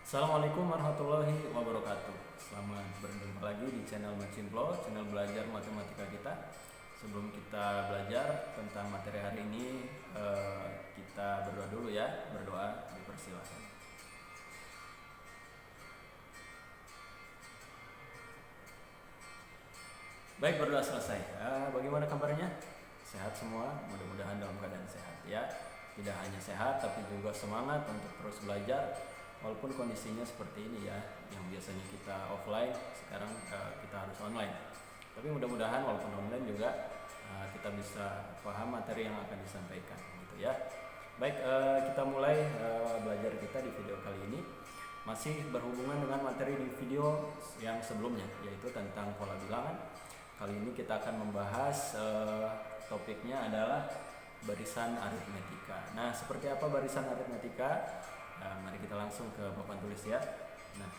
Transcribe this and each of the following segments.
Assalamualaikum warahmatullahi wabarakatuh. Selamat berjumpa lagi di channel Macimplo, channel belajar matematika kita. Sebelum kita belajar tentang materi hari ini, kita berdoa dulu ya. Berdoa, dipersilakan. Baik, berdoa selesai. Bagaimana kabarnya? Sehat semua? Mudah-mudahan dalam keadaan sehat ya. Tidak hanya sehat, tapi juga semangat untuk terus belajar. Walaupun kondisinya seperti ini ya, yang biasanya kita offline, sekarang kita harus online. Tapi mudah-mudahan walaupun online juga kita bisa paham materi yang akan disampaikan, gitu ya. Baik, kita mulai belajar kita di video kali ini. Masih berhubungan dengan materi di video yang sebelumnya, yaitu tentang pola bilangan. Kali ini kita akan membahas topiknya adalah barisan aritmetika. Nah, seperti apa barisan aritmetika? Mari kita langsung ke papan tulis ya. Nah,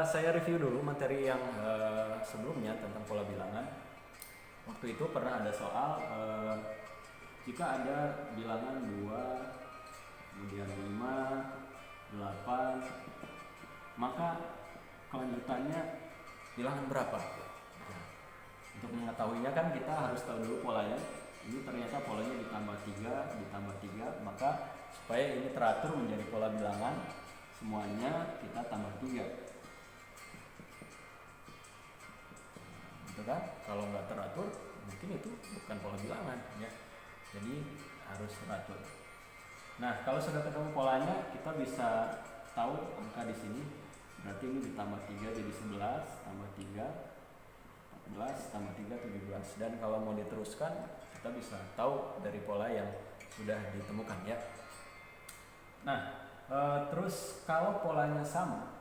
saya review dulu materi yang sebelumnya tentang pola bilangan. Waktu itu pernah ada soal jika ada bilangan 2, kemudian 5, 8, maka kelanjutannya bilangan berapa? Nah, untuk mengetahuinya kan kita harus tahu dulu polanya. Ini ternyata polanya ditambah 3, maka supaya ini teratur menjadi pola bilangan, semuanya kita tambah 3. Gitu kan? Kalau nggak teratur, mungkin itu bukan pola bilangan ya. Jadi harus teratur. Nah, kalau sudah ketemu polanya, kita bisa tahu angka di sini. Berarti ini ditambah 3 jadi 11, tambah 3 14, tambah 3 17. Dan kalau mau diteruskan, kita bisa tahu dari pola yang sudah ditemukan ya. Nah, terus kalau polanya sama,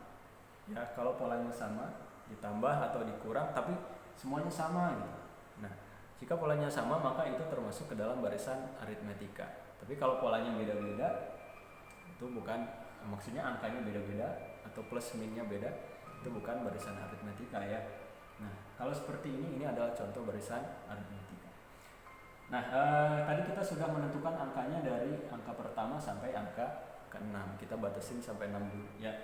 ya kalau polanya sama, ditambah atau dikurang, tapi semuanya sama gitu. Nah, jika polanya sama, maka itu termasuk ke dalam barisan aritmetika. Tapi kalau polanya beda-beda, itu bukan, maksudnya angkanya beda-beda atau plus minnya beda, itu bukan barisan aritmetika ya. Nah, kalau seperti ini adalah contoh barisan aritmetika. Nah, tadi kita sudah menentukan angkanya dari angka pertama sampai angka ke-6. Kita batasin sampai 6 dulu ya.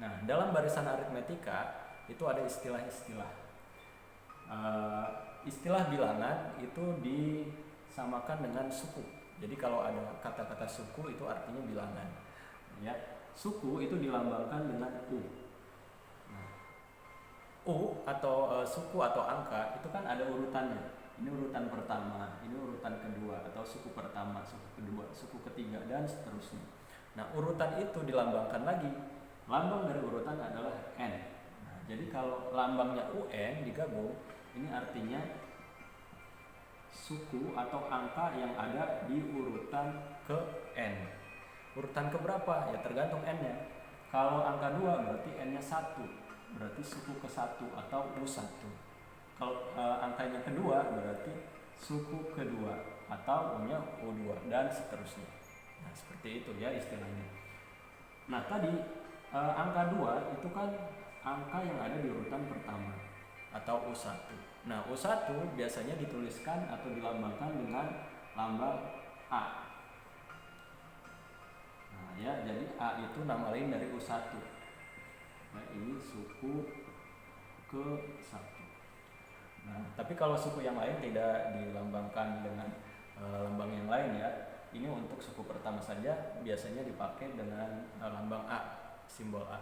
Nah, dalam barisan aritmetika itu ada istilah-istilah. Istilah bilangan itu disamakan dengan suku. Jadi kalau ada kata-kata suku itu artinya bilangan. Ya, suku itu dilambangkan dengan U. U atau suku atau angka itu kan ada urutannya. Ini urutan pertama, ini urutan kedua, atau suku pertama, suku kedua, suku ketiga, dan seterusnya. Nah, urutan itu dilambangkan lagi. Lambang dari urutan adalah N. Nah, jadi kalau lambangnya UN digabung, ini artinya suku atau angka yang ada di urutan ke N. Urutan keberapa? Ya tergantung N-nya. Kalau angka 2 berarti N-nya 1. Berarti suku ke-1 atau U1. Kalau angkanya kedua berarti suku kedua atau U-nya U2 dan seterusnya. Nah, seperti itu ya istilahnya. Nah, tadi angka 2 itu kan angka yang ada di urutan pertama atau U1. Nah, U1 biasanya dituliskan atau dilambangkan dengan lambang A. Nah, ya, jadi A itu nama lain dari U1. Nah, ini suku ke-1. Nah, tapi kalau suku yang lain tidak dilambangkan dengan lambang yang lain ya. Ini untuk suku pertama saja biasanya dipakai dengan lambang A, simbol A.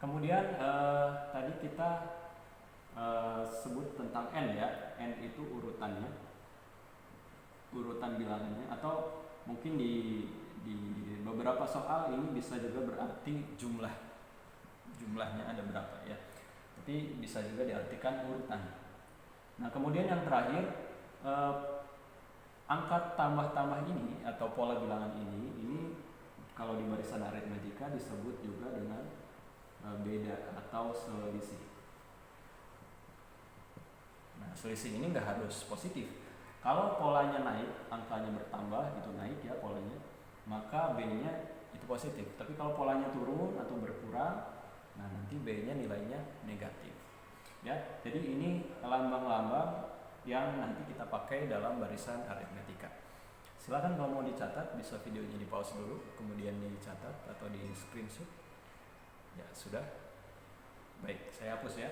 Kemudian tadi kita sebut tentang N ya. N itu urutannya, urutan bilangannya, atau mungkin di beberapa soal ini bisa juga berarti jumlahnya ada berapa ya. Tapi bisa juga diartikan urutan. Nah, kemudian yang terakhir, angka tambah-tambah ini atau pola bilangan ini kalau di barisan aritmetika disebut juga dengan beda atau selisih. Nah, selisih ini nggak harus positif. Kalau polanya naik, angkanya bertambah, itu naik ya polanya, maka B-nya itu positif. Tapi kalau polanya turun atau berkurang, nah nanti B-nya nilainya negatif. Ya, jadi ini lambang-lambang yang nanti kita pakai dalam barisan aritmetika. Silakan kalau mau dicatat, bisa videonya di pause dulu, kemudian dicatat atau di screenshot. Ya sudah. Baik, saya hapus ya.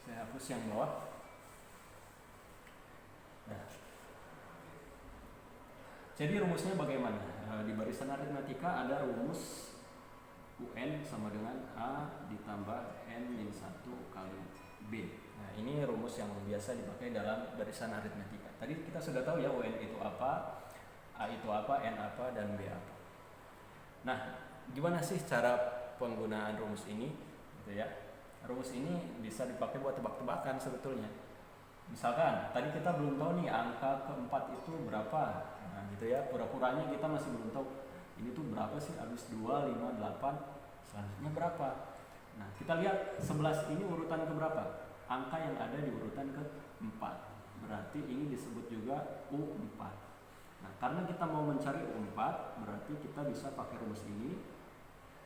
Saya hapus yang bawah. Nah, jadi rumusnya bagaimana? Di barisan aritmatika ada rumus UN sama dengan A ditambah N-1 kali B. Nah, ini rumus yang biasa dipakai dalam barisan aritmatika. Tadi kita sudah tahu ya UN itu apa, A itu apa, N apa, dan B apa. Nah, gimana sih cara penggunaan rumus ini? Gitu ya. Rumus ini bisa dipakai buat tebak-tebakan sebetulnya. Misalkan tadi kita belum tahu nih angka keempat itu berapa. Nah, gitu ya. Pura-puranya kita masih belum tahu ini tuh berapa sih, habis 2, 5, 8, selanjutnya berapa. Nah, kita lihat 11 ini urutan ke berapa? Angka yang ada di urutan ke-4. Berarti ini disebut juga U4. Nah, karena kita mau mencari U4, berarti kita bisa pakai rumus ini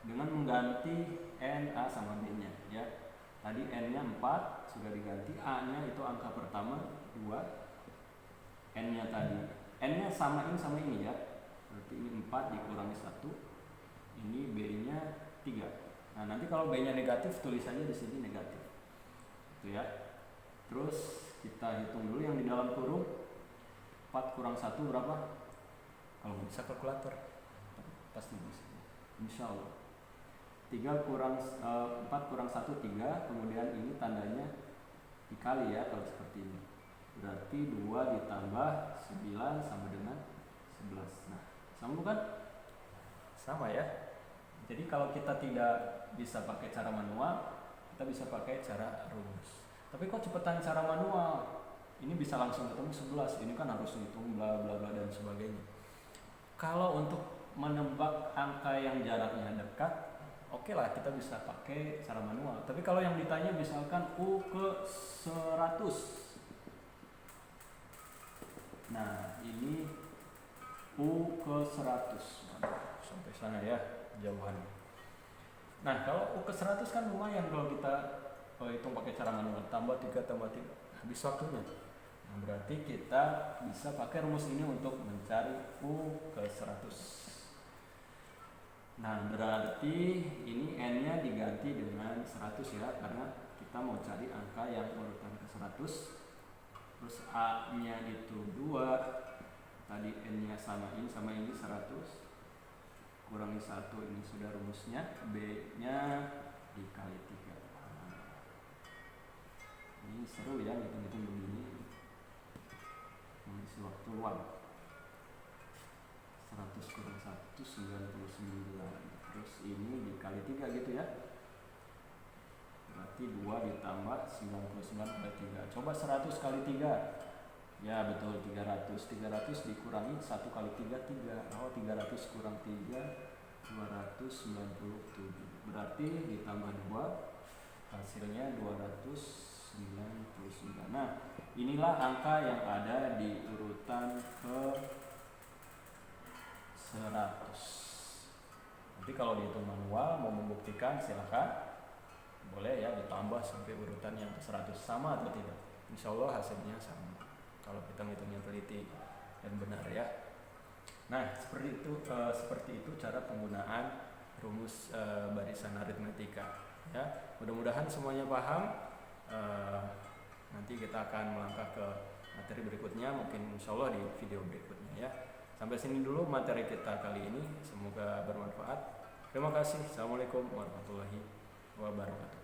dengan mengganti N, A sama B-nya ya. Tadi N-nya 4 sudah diganti, A-nya itu angka pertama 2, N-nya tadi, N-nya samain sama ini ya. Berarti ini 4 dikurangi 1, ini B-nya 3. Nah, nanti kalau B-nya negatif tulis saja di sini negatif. Itu ya. Terus kita hitung dulu yang di dalam kurung. 4 kurang 1 berapa? Kalau bisa kalkulator pasti bisa. Insyaallah. 4 kurang 1 3, kemudian ini tandanya dikali ya kalau seperti ini. Berarti 2 ditambah 9 sama dengan 11. Nah, sama bukan? Sama ya. Jadi kalau kita tidak bisa pakai cara manual, kita bisa pakai cara rumus. Tapi kok cepetan cara manual? Ini bisa langsung ketemu 11. Ini kan harus hitung bla bla bla dan sebagainya. Kalau untuk menebak angka yang jaraknya dekat, oke lah kita bisa pakai cara manual. Tapi kalau yang ditanya misalkan U ke 100. Nah, ini U ke 100. Sampai sana ya jauhan. Nah, kalau U ke 100 kan lumayan kalau kita hitung pakai cara manual. Tambah 3 tambah 3. Habis waktunya. Nah, berarti kita bisa pakai rumus ini untuk mencari U ke 100. Nah, berarti ini N-nya diganti dengan 100 ya, karena kita mau cari angka yang urutan ke 100. Terus A-nya itu 2. Tadi N-nya sama ini 100. Kurangi 1, ini sudah rumusnya. B-nya dikali 3. Nah, ini seru ya hitung-hitung begini. Mengisi waktu luang. 100 kurang 1 99. Terus ini dikali 3 gitu ya. Berarti 2 ditambah 99 kali 3. Coba 100 kali 3. Ya betul, 300. 300 dikurangi 1 kali 3 3. Oh, 300 kurang 3 297. Berarti ditambah 2 hasilnya 299. Nah, inilah angka yang ada di urutan ke 100. Nanti kalau dihitung manual mau membuktikan silahkan, boleh ya ditambah sampai urutan yang ke 100. Sama atau tidak? Insya Allah hasilnya sama kalau kita ngitungnya teliti dan benar ya. Nah, seperti itu cara penggunaan rumus barisan aritmatika ya. Mudah-mudahan semuanya paham. Nanti kita akan melangkah ke materi berikutnya, mungkin insya Allah di video berikutnya ya. Sampai sini dulu materi kita kali ini, semoga bermanfaat. Terima kasih. Assalamualaikum warahmatullahi wabarakatuh.